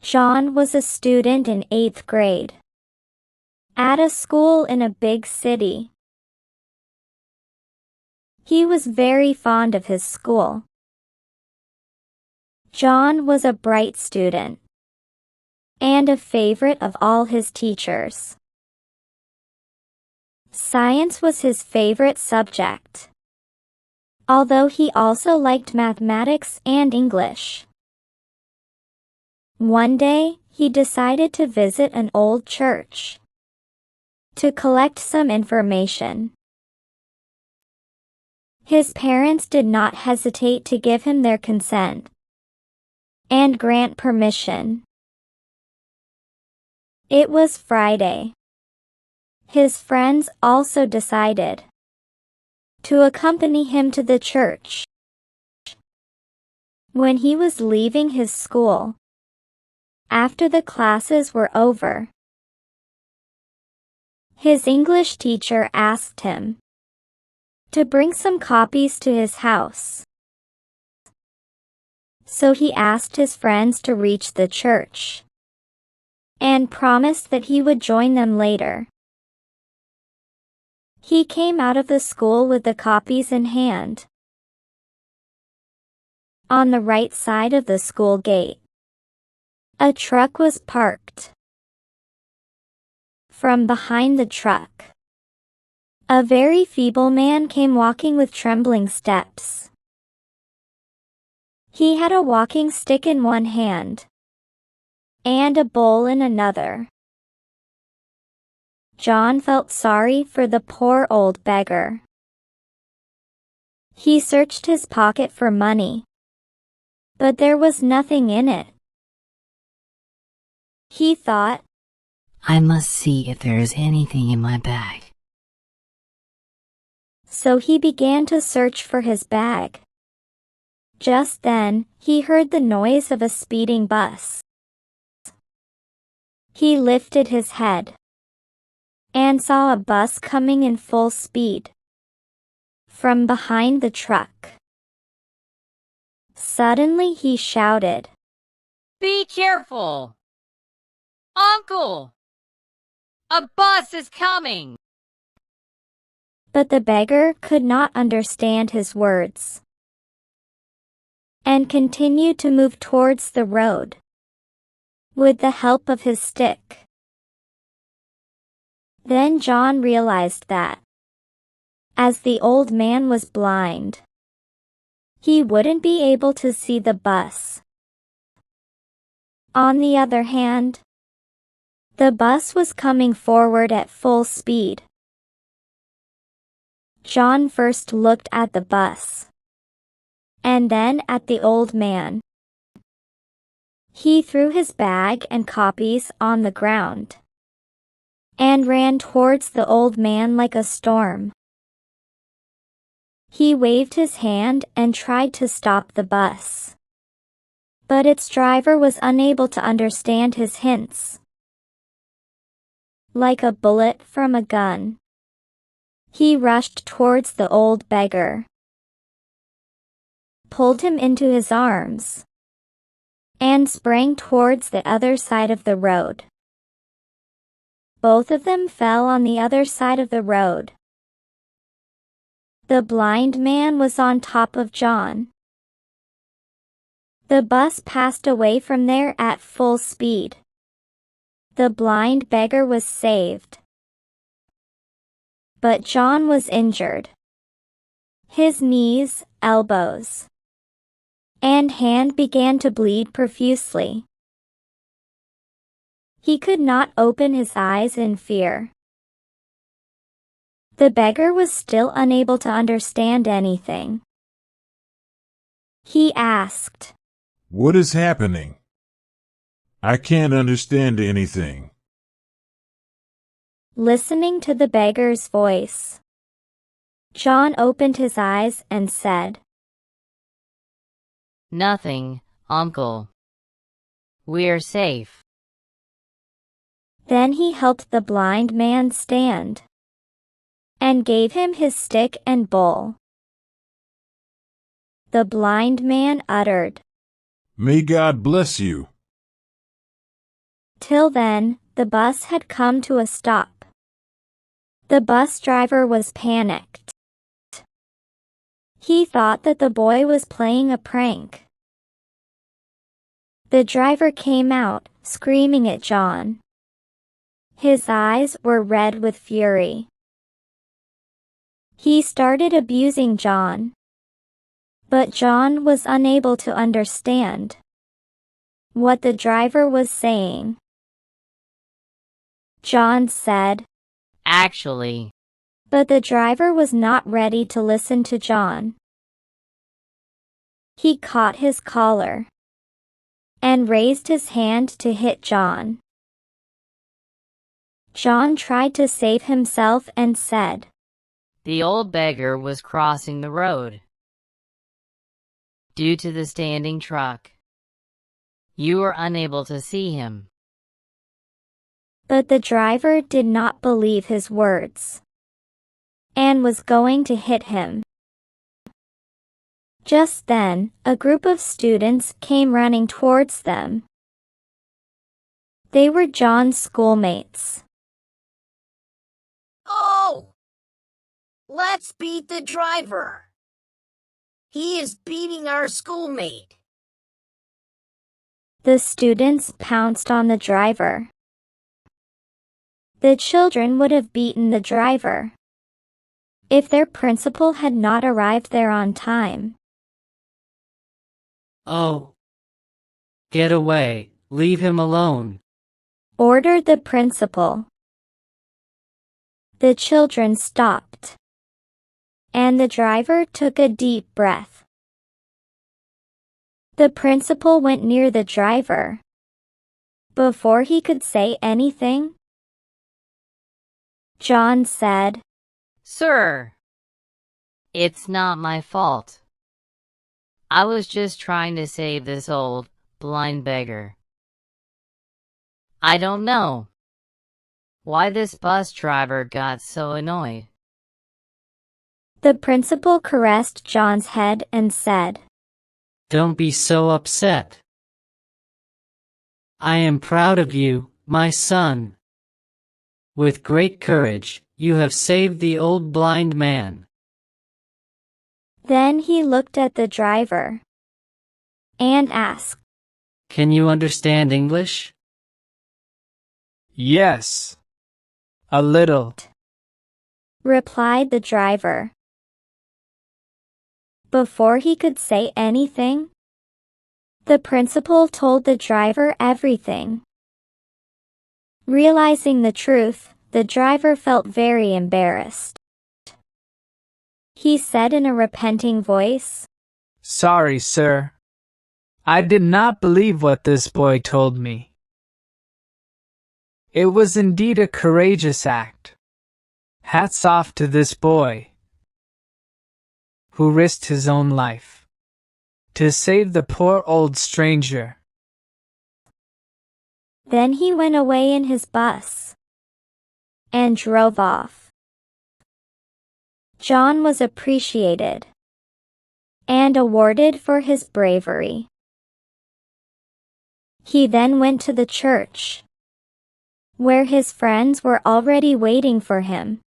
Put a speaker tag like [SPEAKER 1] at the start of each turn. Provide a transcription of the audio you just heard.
[SPEAKER 1] John was a student in 8th grade at a school in a big city. He was very fond of his school. John was a bright student and a favorite of all his teachers. Science was his favorite subject, although he also liked mathematics and English. One day, he decided to visit an old church to collect some information. His parents did not hesitate to give him their consent and grant permission. It was Friday. His friends also decided to accompany him to the church. When he was leaving his school, after the classes were over, his English teacher asked him to bring some copies to his house. So he asked his friends to reach the church and promised that he would join them later. He came out of the school with the copies in hand. On the right side of the school gate, a truck was parked. From behind the truck, a very feeble man came walking with trembling steps. He had a walking stick in one hand and a bowl in another. John felt sorry for the poor old beggar. He searched his pocket for money, but there was nothing in it. He thought,
[SPEAKER 2] I must see if there is anything in my bag.
[SPEAKER 1] So he began to search for his bag. Just then, he heard the noise of a speeding bus. He lifted his head and saw a bus coming in full speed from behind the truck. Suddenly he shouted,
[SPEAKER 3] "Be careful! Uncle! A bus is coming!"
[SPEAKER 1] But the beggar could not understand his words and continued to move towards the road with the help of his stick. Then John realized that, as the old man was blind, he wouldn't be able to see the bus. On the other hand, the bus was coming forward at full speed. John first looked at the bus, and then at the old man. He threw his bag and copies on the ground and ran towards the old man like a storm. He waved his hand and tried to stop the bus, but its driver was unable to understand his hints. Like a bullet from a gun, he rushed towards the old beggar, pulled him into his arms, and sprang towards the other side of the road. Both of them fell on the other side of the road. The blind man was on top of John. The bus passed away from there at full speed. The blind beggar was saved, but John was injured. His knees, elbows, and hand began to bleed profusely. He could not open his eyes in fear. The beggar was still unable to understand anything. He asked,
[SPEAKER 4] "What is happening? I can't understand anything."
[SPEAKER 1] Listening to the beggar's voice, John opened his eyes and said,
[SPEAKER 3] "Nothing, Uncle. We're safe."
[SPEAKER 1] Then he helped the blind man stand and gave him his stick and bowl. The blind man uttered,
[SPEAKER 4] "May God bless you."
[SPEAKER 1] Until then, the bus had come to a stop. The bus driver was panicked. He thought that the boy was playing a prank. The driver came out, screaming at John. His eyes were red with fury. He started abusing John. But John was unable to understand what the driver was saying. John said,
[SPEAKER 3] Actually.
[SPEAKER 1] But the driver was not ready to listen to John. He caught his collar and raised his hand to hit John. John tried to save himself and said,
[SPEAKER 3] The old beggar was crossing the road. Due to the standing truck, you were unable to see him.
[SPEAKER 1] But the driver did not believe his words and was going to hit him. Just then, a group of students came running towards them. They were John's schoolmates.
[SPEAKER 5] Oh! Let's beat the driver. He is beating our schoolmate.
[SPEAKER 1] The students pounced on the driver. The children would have beaten the driver if their principal had not arrived there on time.
[SPEAKER 6] Oh! Get away, leave him alone,
[SPEAKER 1] ordered the principal. The children stopped, and the driver took a deep breath. The principal went near the driver. Before he could say anything, John said,
[SPEAKER 3] Sir, it's not my fault. I was just trying to save this old, blind beggar. I don't know why this bus driver got so annoyed.
[SPEAKER 1] The principal caressed John's head and said,
[SPEAKER 6] Don't be so upset. I am proud of you, my son. With great courage, you have saved the old blind man.
[SPEAKER 1] Then he looked at the driver and asked,
[SPEAKER 6] Can you understand English?
[SPEAKER 7] Yes, a little,
[SPEAKER 1] replied the driver. Before he could say anything, the principal told the driver everything. Realizing the truth, the driver felt very embarrassed. He said in a repenting voice,
[SPEAKER 7] Sorry, sir. I did not believe what this boy told me. It was indeed a courageous act. Hats off to this boy, who risked his own life to save the poor old stranger.
[SPEAKER 1] Then he went away in his bus and drove off. John was appreciated and awarded for his bravery. He then went to the church, where his friends were already waiting for him.